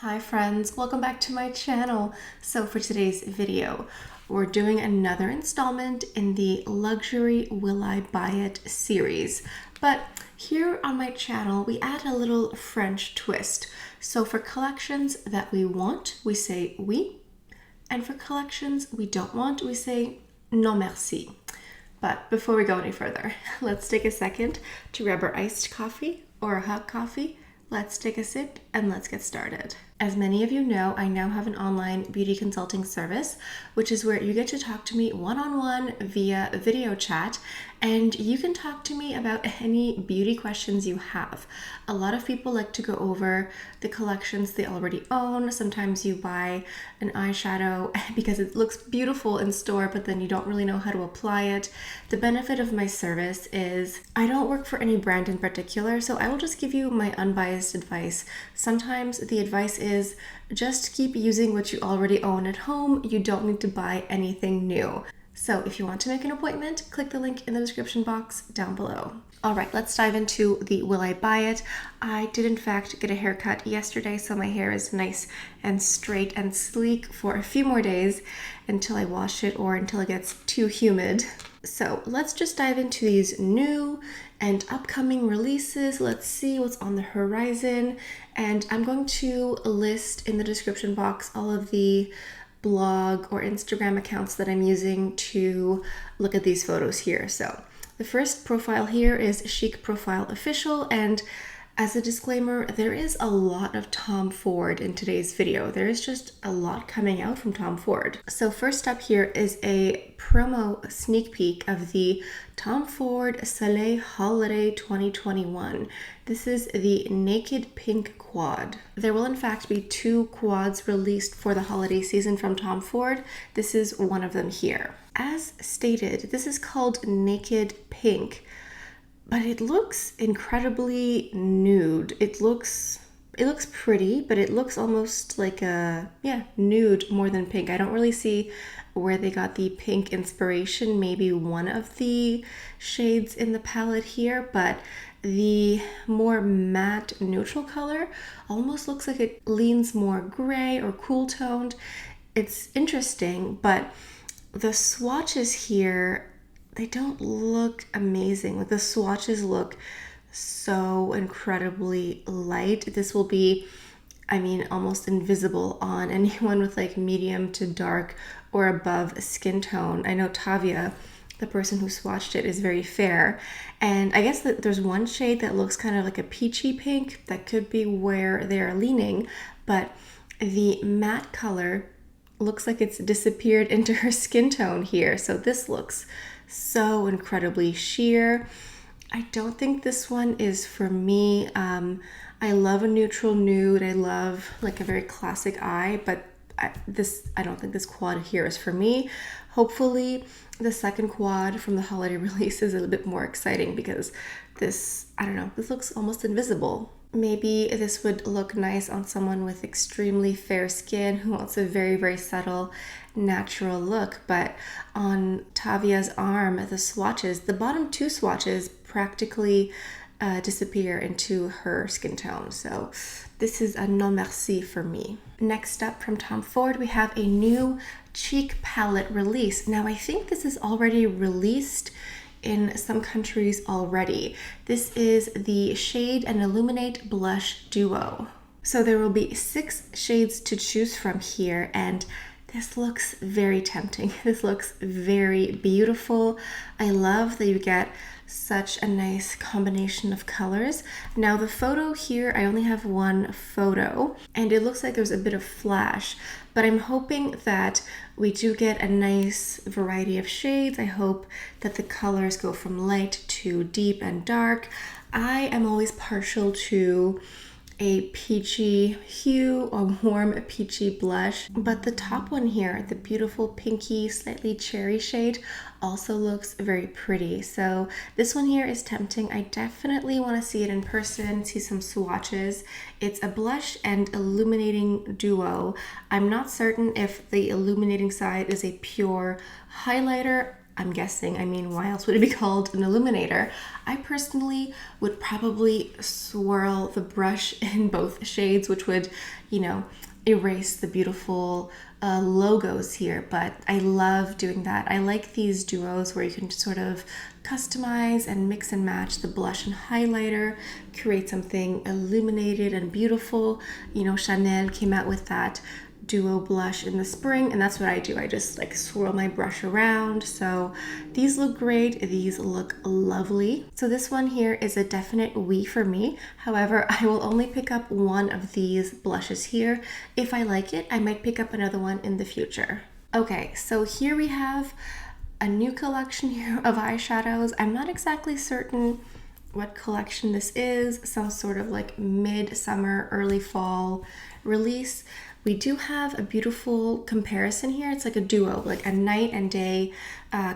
Hi friends, welcome back to my channel. So for today's video, we're doing another installment in the Luxury Will I Buy It series. But here on my channel, we add a little French twist. So for collections that we want, we say oui. And for collections we don't want, we say non merci. But before we go any further, let's take a second to grab our iced coffee or a hot coffee. Let's take a sip and let's get started. As many of you know, I now have an online beauty consulting service, which is where you get to talk to me one-on-one via video chat, and you can talk to me about any beauty questions you have. A lot of people like to go over the collections they already own. Sometimes you buy an eyeshadow because it looks beautiful in store, but then you don't really know how to apply it. The benefit of my service is I don't work for any brand in particular, so I will just give you my unbiased advice. Sometimes the advice is just keep using what you already own at home. You don't need to buy anything new. So if you want to make an appointment, click the link in the description box down below. All right, let's dive into the Will I Buy It. I did in fact get a haircut yesterday, so my hair is nice and straight and sleek for a few more days until I wash it or until it gets too humid. So let's just dive into these new and upcoming releases. Let's see what's on the horizon. And I'm going to list in the description box all of the blog or Instagram accounts that I'm using to look at these photos here. So the first profile here is Chic Profile Official, and as a disclaimer, there is a lot of Tom Ford in today's video. There is just a lot coming out from Tom Ford. So first up here is a promo sneak peek of the Tom Ford Soleil Holiday 2021. This is the Naked Pink Quad. There will in fact be two quads released for the holiday season from Tom Ford. This is one of them here. As stated, this is called Naked Pink, but it looks incredibly nude. It looks pretty, but it looks almost like a, nude more than pink. I don't really see where they got the pink inspiration. Maybe one of the shades in the palette here, but the more matte neutral color almost looks like it leans more gray or cool toned. It's interesting, but the swatches here, they don't look amazing. Like the swatches look so incredibly light. This will be, almost invisible on anyone with like medium to dark or above skin tone. I know Tavia, the person who swatched it, is very fair. And I guess that there's one shade that looks kind of like a peachy pink. That could be where they're leaning, but the matte color looks like it's disappeared into her skin tone here. So this looks so incredibly sheer. I don't think this one is for me. I love a neutral nude. I love like a very classic eye, but I don't think this quad here is for me. Hopefully the second quad from the holiday release is a little bit more exciting because this looks almost invisible. Maybe this would look nice on someone with extremely fair skin who wants a very, very subtle, natural look. But on Tavia's arm, the swatches, the bottom two swatches practically disappear into her skin tone. So this is a non merci for me. Next up from Tom Ford, we have a new cheek palette release. Now I think this is already released in some countries already. This is the Shade and Illuminate Blush Duo. So there will be 6 shades to choose from here, and this looks very tempting. This looks very beautiful. I love that you get such a nice combination of colors. Now the photo here, I only have one photo, and it looks like there's a bit of flash, but I'm hoping that we do get a nice variety of shades. I hope that the colors go from light to deep and dark. I am always partial to a peachy hue, a warm peachy blush, but the top one here, the beautiful pinky, slightly cherry shade, also looks very pretty. So this one here is tempting. I definitely want to see it in person, see some swatches. It's a blush and illuminating duo. I'm not certain if the illuminating side is a pure highlighter. I'm guessing. I mean, why else would it be called an illuminator? I personally would probably swirl the brush in both shades, which would, you know, erase the beautiful logos here, but I love doing that. I like these duos where you can sort of customize and mix and match the blush and highlighter, create something illuminated and beautiful. You know, Chanel came out with that duo blush in the spring, and that's what I do. I just like swirl my brush around. So these look great. These look lovely. So this one here is a definite oui for me. However, I will only pick up one of these blushes here. If I like it, I might pick up another one in the future. Okay, so here we have a new collection here of eyeshadows. I'm not exactly certain what collection this is. Some sort of like mid-summer, early fall release. We do have a beautiful comparison here. It's like a duo, like a night and day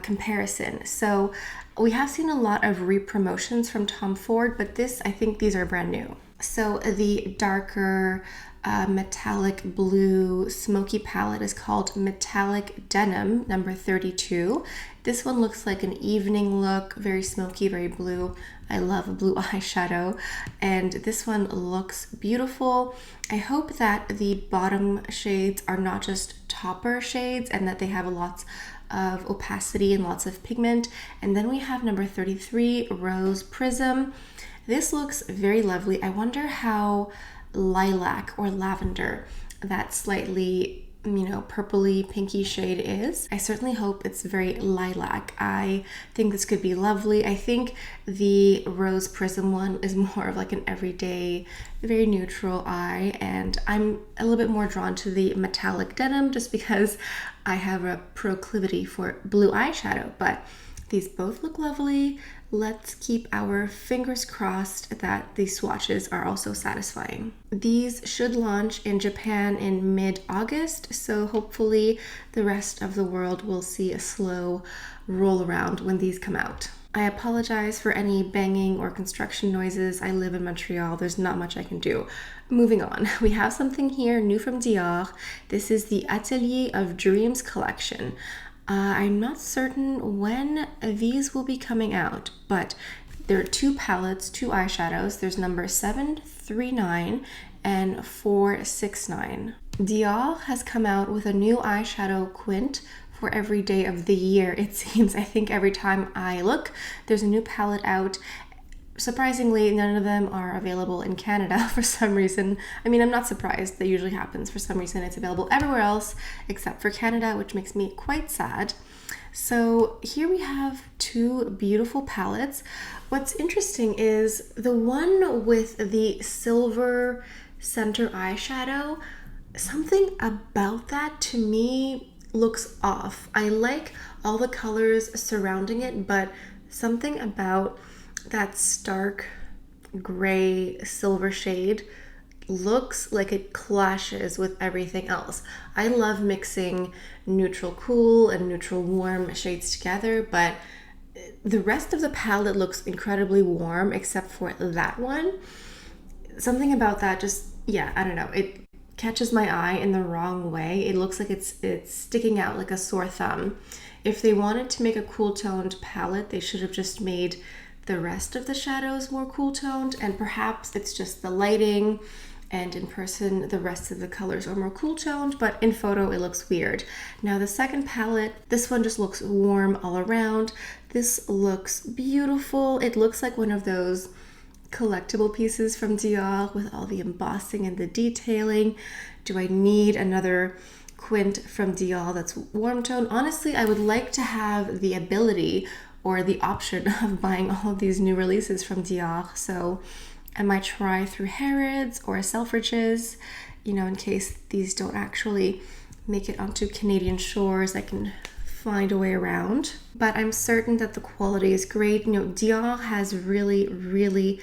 comparison. So we have seen a lot of re-promotions from Tom Ford, but I think these are brand new. So the darker metallic blue smoky palette is called Metallic Denim number 32. This one looks like an evening look, very smoky, very blue. I love a blue eyeshadow, and this one looks beautiful. I hope that the bottom shades are not just topper shades and that they have lots of opacity and lots of pigment. And then we have number 33, Rose Prism. This looks very lovely. I wonder how lilac or lavender that slightly, you know, purpley pinky shade is. I certainly hope it's very lilac. I think this could be lovely. I think the Rose Prism one is more of like an everyday, very neutral eye, and I'm a little bit more drawn to the Metallic Denim just because I have a proclivity for blue eyeshadow, but these both look lovely. Let's keep our fingers crossed that these swatches are also satisfying. These should launch in Japan in mid-August, so hopefully the rest of the world will see a slow roll around when these come out. I apologize for any banging or construction noises. I live in Montreal. There's not much I can do. Moving on, we have something here new from Dior. This is the Atelier of Dreams collection. I'm not certain when these will be coming out, but there are two palettes, two eyeshadows. There's number 739 and 469. Dior has come out with a new eyeshadow quint for every day of the year, it seems. I think every time I look, there's a new palette out. Surprisingly, none of them are available in Canada for some reason. I mean, I'm not surprised. That usually happens. For some reason, it's available everywhere else except for Canada, which makes me quite sad. So here we have two beautiful palettes. What's interesting is the one with the silver center eyeshadow, something about that to me looks off. I like all the colors surrounding it, but something about that stark gray silver shade looks like it clashes with everything else. I love mixing neutral cool and neutral warm shades together, but the rest of the palette looks incredibly warm except for that one. Something about that just, yeah, I don't know. It catches my eye in the wrong way. It looks like it's sticking out like a sore thumb. If they wanted to make a cool toned palette, they should have just made the rest of the shadows more cool toned, and perhaps it's just the lighting, and in person the rest of the colors are more cool toned, but in photo it looks weird. Now the second palette, this one just looks warm all around. This looks beautiful. It looks like one of those collectible pieces from Dior with all the embossing and the detailing. Do I need another quint from Dior that's warm tone? Honestly, I would like to have the ability or the option of buying all of these new releases from Dior. So I might try through Harrods or Selfridges, you know, in case these don't actually make it onto Canadian shores. I can find a way around. But I'm certain that the quality is great. You know, Dior has really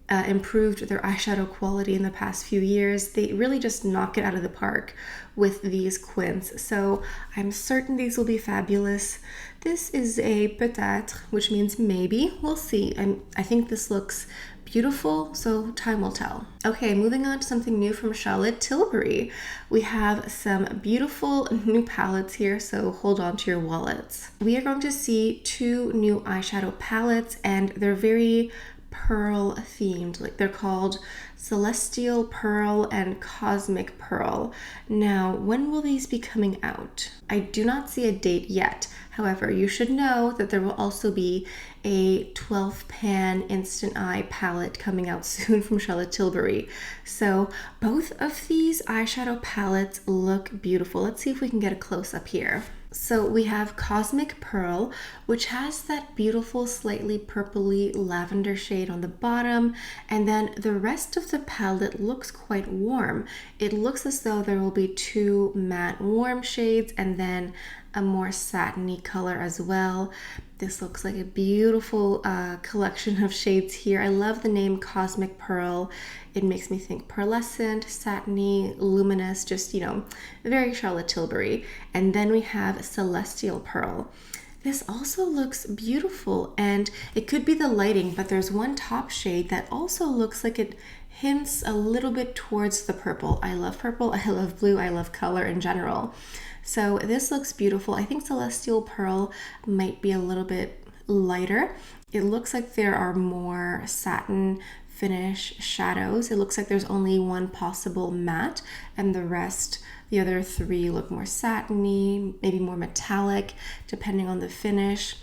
improved their eyeshadow quality in the past few years. They really just knock it out of the park with these quints. So I'm certain these will be fabulous. This is a peut-être, which means maybe. We'll see. I think this looks beautiful, so time will tell. Okay, moving on to something new from Charlotte Tilbury. We have some beautiful new palettes here, so hold on to your wallets. We are going to see 2 new eyeshadow palettes, and they're very pearl themed. Like, they're called Celestial Pearl and Cosmic Pearl. Now, when will these be coming out? I do not see a date yet. However, you should know that there will also be a 12 pan instant eye palette coming out soon from Charlotte Tilbury. So both of these eyeshadow palettes look beautiful. Let's see if we can get a close up here. So we have Cosmic Pearl, which has that beautiful slightly purpley lavender shade on the bottom, and then the rest of the palette looks quite warm. It looks as though there will be 2 matte warm shades and then a more satiny color as well. This looks like a beautiful collection of shades here. I love the name Cosmic Pearl. It makes me think pearlescent, satiny, luminous, just, you know, very Charlotte Tilbury. And then we have Celestial Pearl. This also looks beautiful, and it could be the lighting, but there's one top shade that also looks like it hints a little bit towards the purple. I love purple, I love blue, I love color in general. So this looks beautiful. I think Celestial Pearl might be a little bit lighter. It looks like there are more satin finish shadows. It looks like there's only one possible matte, and the other 3 look more satiny, maybe more metallic, depending on the finish.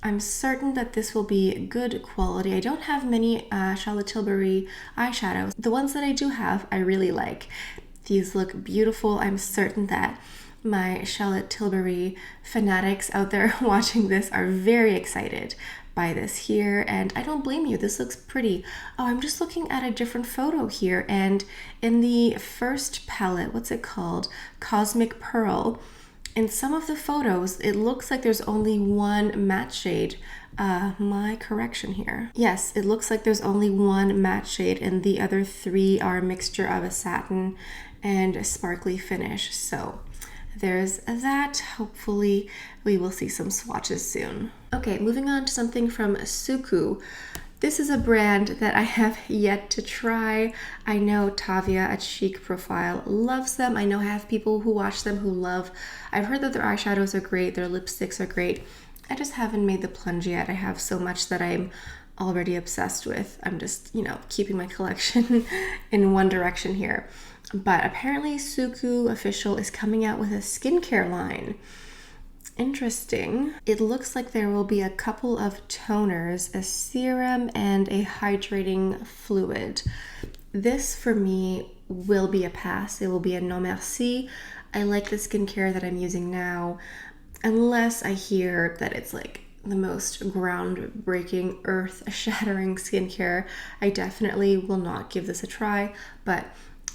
I'm certain that this will be good quality. I don't have many Charlotte Tilbury eyeshadows. The ones that I do have, I really like. These look beautiful. I'm certain that my Charlotte Tilbury fanatics out there watching this are very excited by this here, and I don't blame you. This looks pretty. Oh, I'm just looking at a different photo here, and in the first palette, what's it called? Cosmic Pearl. In some of the photos, it looks like there's only one matte shade. My correction here. Yes, it looks like there's only one matte shade, and the other 3 are a mixture of a satin and a sparkly finish. So there's that. Hopefully we will see some swatches soon. Okay, moving on to something from Suku. This is a brand that I have yet to try. I know Tavia at Chic Profile loves them. I know I have people who watch them who love. I've heard that their eyeshadows are great, their lipsticks are great. I just haven't made the plunge yet. I have so much that I'm already obsessed with. I'm just, you know, keeping my collection in one direction here. But apparently Suku Official is coming out with a skincare line. Interesting. It looks like there will be a couple of toners, a serum, and a hydrating fluid. This for me will be a pass. It will be a non merci. I like the skincare that I'm using now, unless I hear that it's like the most groundbreaking, earth-shattering skincare. I definitely will not give this a try, but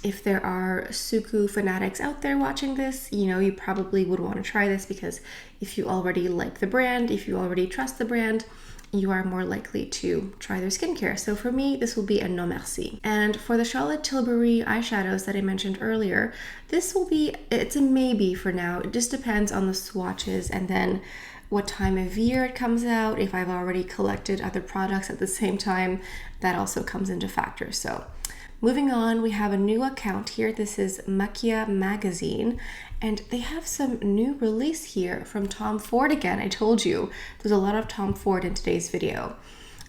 if there are Suku fanatics out there watching this, you know, you probably would want to try this, because if you already like the brand, if you already trust the brand, you are more likely to try their skincare. So for me, this will be a non merci. And for the Charlotte Tilbury eyeshadows that I mentioned earlier, this will be, it's a maybe for now. It just depends on the swatches and then what time of year it comes out. If I've already collected other products at the same time, that also comes into factor. So moving on, we have a new account here. This is Macchia Magazine, and they have some new release here from Tom Ford again. I told you, there's a lot of Tom Ford in today's video.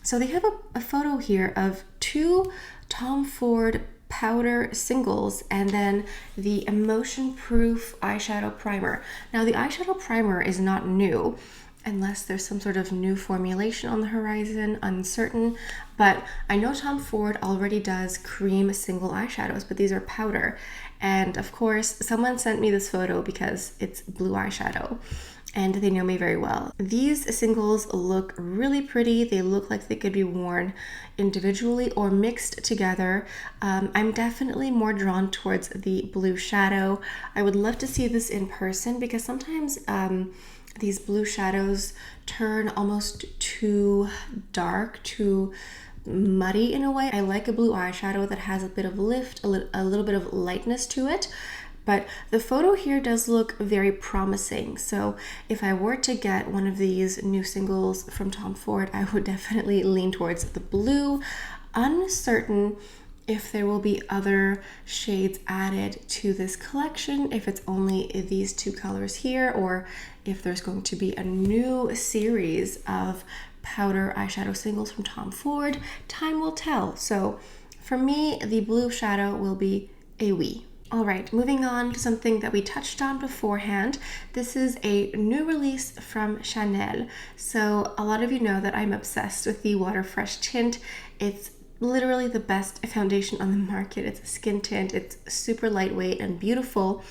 So they have a photo here of 2 Tom Ford powder singles and then the Emotion Proof eyeshadow primer. Now the eyeshadow primer is not new, unless there's some sort of new formulation on the horizon, uncertain. But I know Tom Ford already does cream single eyeshadows, but these are powder. And of course, someone sent me this photo because it's blue eyeshadow, and they know me very well. These singles look really pretty. They look like they could be worn individually or mixed together. I'm definitely more drawn towards the blue shadow. I would love to see this in person, because sometimes these blue shadows turn almost too dark, too muddy in a way. I like a blue eyeshadow that has a bit of lift, a little bit of lightness to it. But the photo here does look very promising. So if I were to get one of these new singles from Tom Ford, I would definitely lean towards the blue. Uncertain if there will be other shades added to this collection, if it's only these two colors here, or if there's going to be a new series of powder eyeshadow singles from Tom Ford. Time will tell. So for me, the blue shadow will be a Oui. All right, moving on to something that we touched on beforehand. This is a new release from Chanel. So a lot of you know that I'm obsessed with the Water Fresh tint. It's literally the best foundation on the market. It's a skin tint. It's super lightweight and beautiful.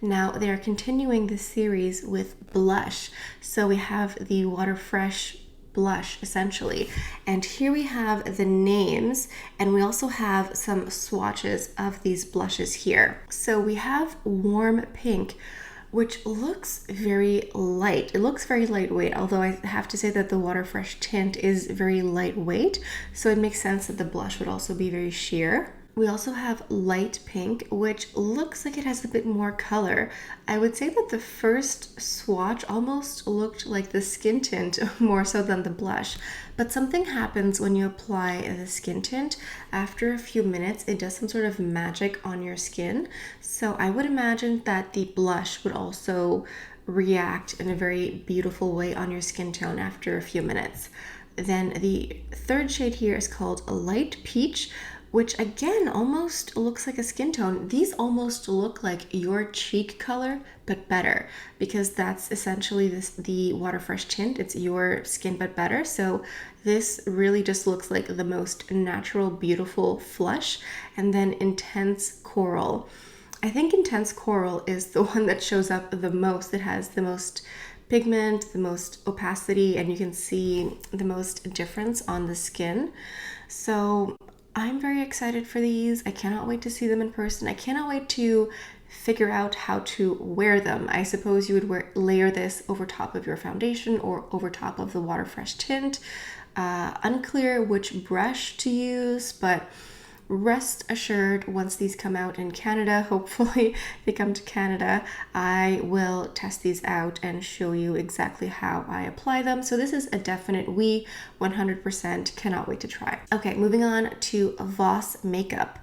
Now they are continuing this series with blush. So we have the Water Fresh blush essentially, and here we have the names, and we also have some swatches of these blushes here. So we have Warm Pink, which looks very light. It looks very lightweight, although I have to say that the Water Fresh tint is very lightweight, so it makes sense that the blush would also be very sheer. We also have Light Pink, which looks like it has a bit more color. I would say that the first swatch almost looked like the skin tint more so than the blush. But something happens when you apply the skin tint. After a few minutes, it does some sort of magic on your skin. So I would imagine that the blush would also react in a very beautiful way on your skin tone after a few minutes. Then the third shade here is called Light Peach, which again almost looks like a skin tone. These almost look like your cheek color, but better, because that's essentially the Water Fresh tint. It's your skin, but better. So this really just looks like the most natural, beautiful flush. And then Intense Coral. I think Intense Coral is the one that shows up the most. It has the most pigment, the most opacity, and you can see the most difference on the skin. So I'm very excited for these. I cannot wait to see them in person. I cannot wait to figure out how to wear them. I suppose you would layer this over top of your foundation or over top of the Water Fresh tint. Unclear which brush to use, but rest assured, once these come out in Canada, hopefully they come to Canada, I will test these out and show you exactly how I apply them. So this is a definite oui, 100%, cannot wait to try. Okay, moving on to Voss Makeup.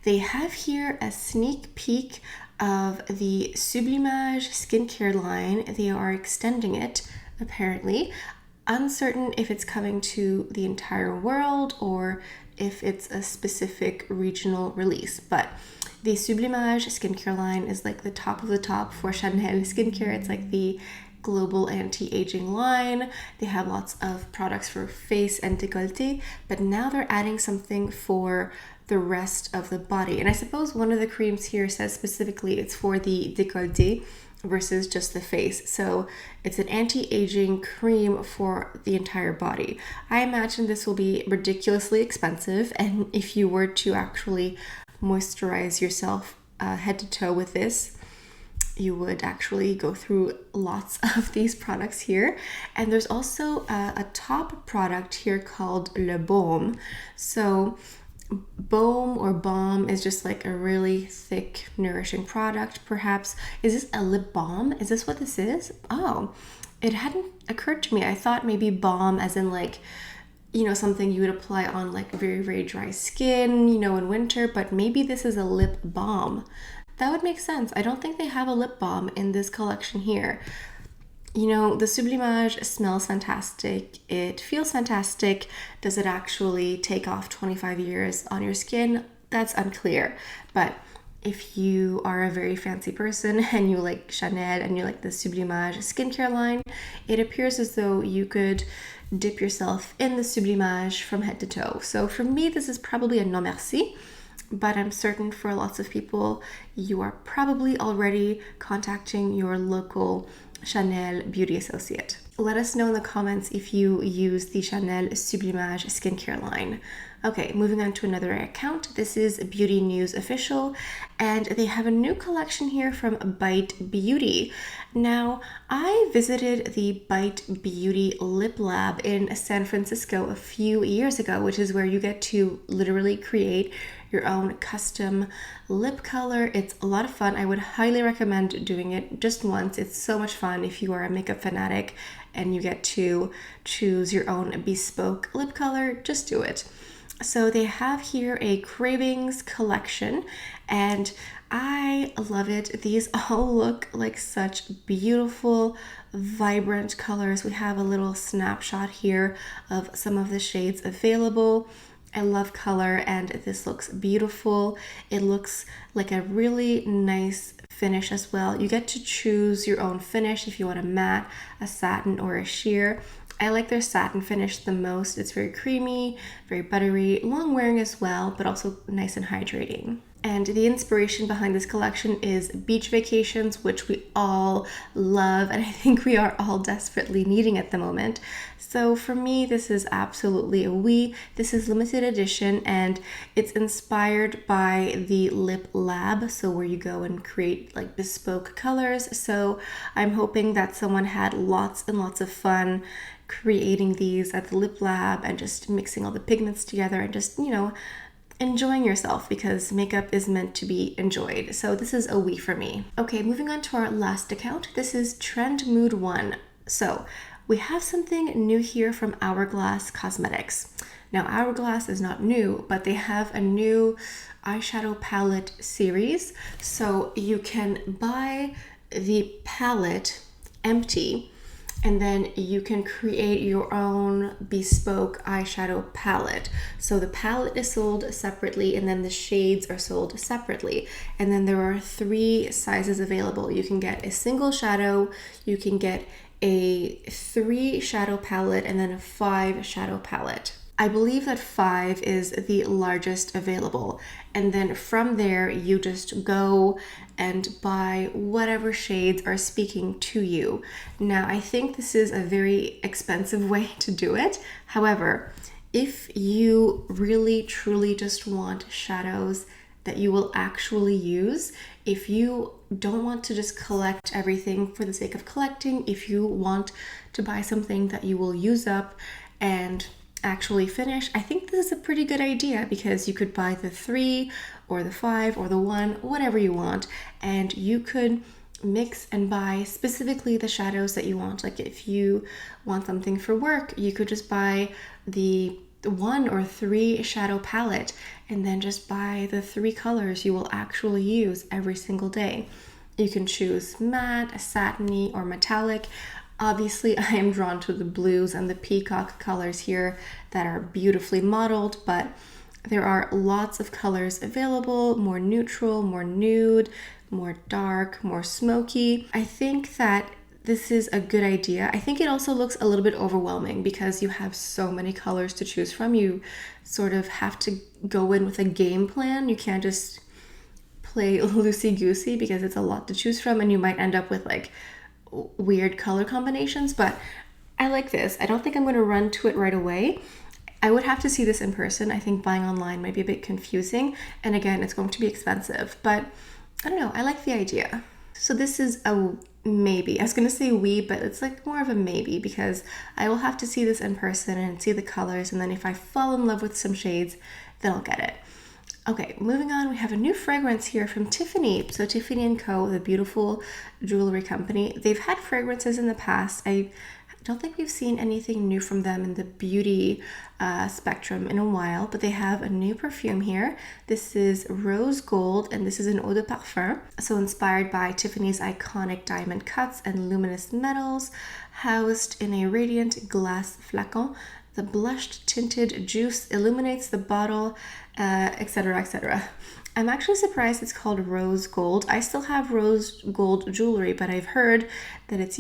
They have here a sneak peek of the Sublimage skincare line. They are extending it, apparently. Uncertain if it's coming to the entire world or if it's a specific regional release, but the Sublimage skincare line is like the top of the top for Chanel skincare. It's like the global anti-aging line. They have lots of products for face and décolleté, but now they're adding something for the rest of the body. And I suppose one of the creams here says specifically it's for the décolleté versus just the face. So it's an anti-aging cream for the entire body. I imagine this will be ridiculously expensive, and if you were to actually moisturize yourself head to toe with this, you would actually go through lots of these products here. And there's also a top product here called Le Baume. So Baume or balm is just like a really thick, nourishing product, perhaps. Is this a lip balm? Is this what this is? Oh, it hadn't occurred to me. I thought maybe balm as in like, you know, something you would apply on like very, very dry skin, you know, in winter, but maybe this is a lip balm. That would make sense. I don't think they have a lip balm in this collection here. You know, the Sublimage smells fantastic. It feels fantastic. Does it actually take off 25 years on your skin? That's unclear. But if you are a very fancy person and you like Chanel and you like the Sublimage skincare line, it appears as though you could dip yourself in the Sublimage from head to toe. So for me, this is probably a non merci. But I'm certain for lots of people, you are probably already contacting your local Chanel beauty associate. Let us know in the comments if you use the Chanel Sublimage skincare line. Okay, moving on to another account. This is Beauty News Official, and they have a new collection here from Bite Beauty. Now, I visited the Bite Beauty Lip Lab in San Francisco a few years ago, which is where you get to literally create your own custom lip color. It's a lot of fun. I would highly recommend doing it just once. It's so much fun if you are a makeup fanatic and you get to choose your own bespoke lip color. Just do it. So they have here a Cravings collection, and I love it. These all look like such beautiful, vibrant colors. We have a little snapshot here of some of the shades available. I love color, and this looks beautiful. It looks like a really nice finish as well. You get to choose your own finish if you want a matte, a satin, or a sheer. I like their satin finish the most. It's very creamy, very buttery, long wearing as well, but also nice and hydrating. And the inspiration behind this collection is beach vacations, which we all love, and I think we are all desperately needing at the moment. So for me, this is absolutely a oui. This is limited edition, and it's inspired by the Lip Lab, so where you go and create like bespoke colors. So I'm hoping that someone had lots and lots of fun creating these at the Lip Lab and just mixing all the pigments together and just, enjoying yourself, because makeup is meant to be enjoyed. So this is a oui for me. Okay, moving on to our last account. This is Trend Mood 1. So we have something new here from Hourglass Cosmetics. Now Hourglass is not new, but they have a new eyeshadow palette series. So you can buy the palette empty, and then you can create your own bespoke eyeshadow palette. So the palette is sold separately, and then the shades are sold separately. And then there are 3 sizes available. You can get a single shadow, you can get a 3 shadow palette, and then a 5 shadow palette. I believe that 5 is the largest available, and then from there you just go and buy whatever shades are speaking to you. Now I think this is a very expensive way to do it. However, if you really truly just want shadows that you will actually use, if you don't want to just collect everything for the sake of collecting, if you want to buy something that you will use up and actually finish, I think this is a pretty good idea, because you could buy the 3 or the 5 or the 1, whatever you want, and you could mix and buy specifically the shadows that you want. Like if you want something for work, you could just buy the 1 or 3 shadow palette and then just buy the 3 colors you will actually use every single day. You can choose matte, satiny, or metallic. Obviously, I am drawn to the blues and the peacock colors here that are beautifully modeled, but there are lots of colors available, more neutral, more nude, more dark, more smoky. I think that this is a good idea. I think it also looks a little bit overwhelming because you have so many colors to choose from. You sort of have to go in with a game plan. You can't just play loosey-goosey because it's a lot to choose from, and you might end up with like weird color combinations, but I like this. I don't think I'm going to run to it right away. I would have to see this in person. I think buying online might be a bit confusing, and again, it's going to be expensive, but I don't know, I like the idea. So this is a maybe. I was going to say oui, but it's like more of a maybe, because I will have to see this in person and see the colors, and then if I fall in love with some shades, then I'll get it. Okay, moving on, we have a new fragrance here from Tiffany. So Tiffany & Co., the beautiful jewelry company, they've had fragrances in the past. I don't think we've seen anything new from them in the beauty spectrum in a while, but they have a new perfume here. This is Rose Gold, and this is an eau de parfum. So inspired by Tiffany's iconic diamond cuts and luminous metals, housed in a radiant glass flacon. The blushed tinted juice illuminates the bottle, etc., etc. I'm actually surprised it's called Rose Gold. I still have rose gold jewelry, but I've heard that it's,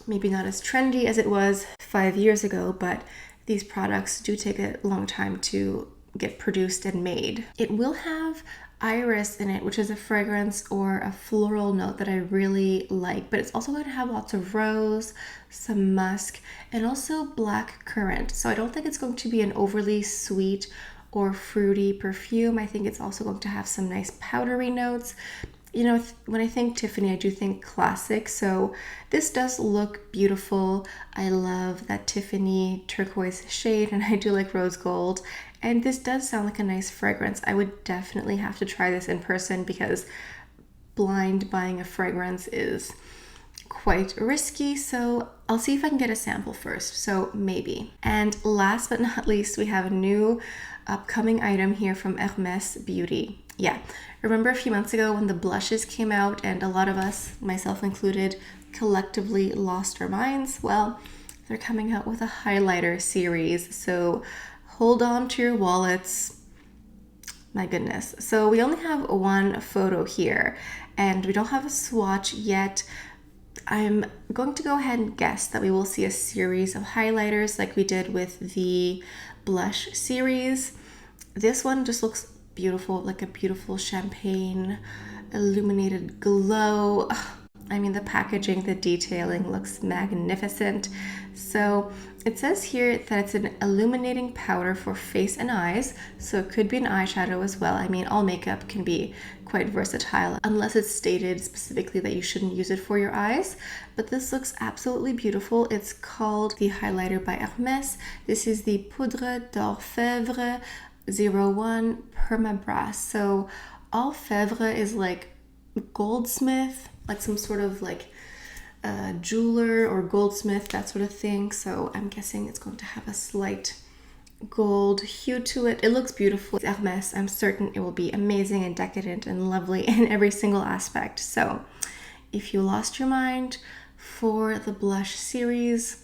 maybe not as trendy as it was 5 years ago, but these products do take a long time to get produced and made. It will have iris in it, which is a fragrance or a floral note that I really like, but it's also going to have lots of rose, some musk, and also black currant. So I don't think it's going to be an overly sweet or fruity perfume. I think it's also going to have some nice powdery notes. When I think Tiffany, I do think classic. So this does look beautiful. I love that Tiffany turquoise shade, and I do like rose gold. And this does sound like a nice fragrance. I would definitely have to try this in person, because blind buying a fragrance is quite risky, so I'll see if I can get a sample first, so maybe. And last but not least, we have a new upcoming item here from Hermes Beauty. Yeah, remember a few months ago when the blushes came out and a lot of us, myself included, collectively lost our minds? Well, they're coming out with a highlighter series, so hold on to your wallets. My goodness. So we only have one photo here and we don't have a swatch yet. I'm going to go ahead and guess that we will see a series of highlighters like we did with the blush series. This one just looks beautiful, like a beautiful champagne illuminated glow. I mean, the packaging, the detailing looks magnificent. So it says here that it's an illuminating powder for face and eyes, so it could be an eyeshadow as well. I mean, all makeup can be quite versatile unless it's stated specifically that you shouldn't use it for your eyes, but this looks absolutely beautiful. It's called the highlighter by Hermes. This is the Poudre d'Orfèvre 01 Permabras. So Orfèvre is like goldsmith, like some sort of like jeweler or goldsmith, that sort of thing. So I'm guessing it's going to have a slight gold hue to it. It looks beautiful. It's Hermes. I'm certain it will be amazing and decadent and lovely in every single aspect. So if you lost your mind for the blush series,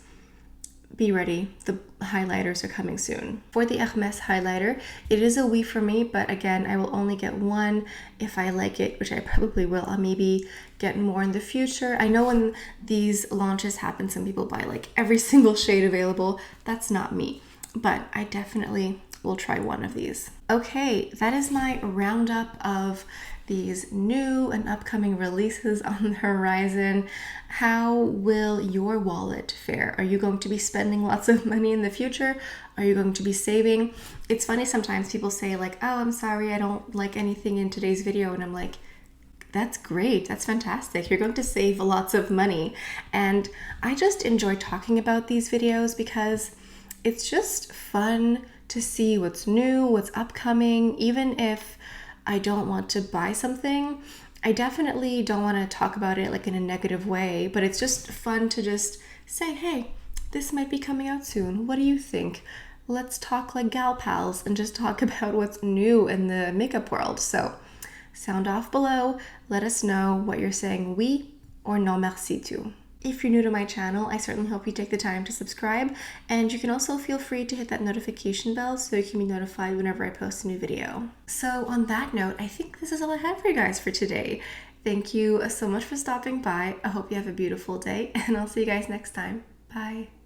be ready. The highlighters are coming soon. For the Hermes highlighter, it is a oui for me, but again, I will only get one if I like it, which I probably will. I'll maybe get more in the future. I know when these launches happen, some people buy like every single shade available. That's not me, but I definitely will try one of these. Okay, that is my roundup of these new and upcoming releases on the horizon. How will your wallet fare? Are you going to be spending lots of money in the future? Are you going to be saving? It's funny, sometimes people say like, oh, I'm sorry, I don't like anything in today's video. And I'm like, that's great. That's fantastic. You're going to save lots of money. And I just enjoy talking about these videos because it's just fun to see what's new, what's upcoming. Even if I don't want to buy something, I definitely don't want to talk about it like in a negative way, but it's just fun to just say, hey, this might be coming out soon. What do you think? Let's talk like gal pals and just talk about what's new in the makeup world. So sound off below. Let us know what you're saying oui or non merci to. If you're new to my channel, I certainly hope you take the time to subscribe, and you can also feel free to hit that notification bell so you can be notified whenever I post a new video. So on that note, I think this is all I have for you guys for today. Thank you so much for stopping by. I hope you have a beautiful day, and I'll see you guys next time. Bye.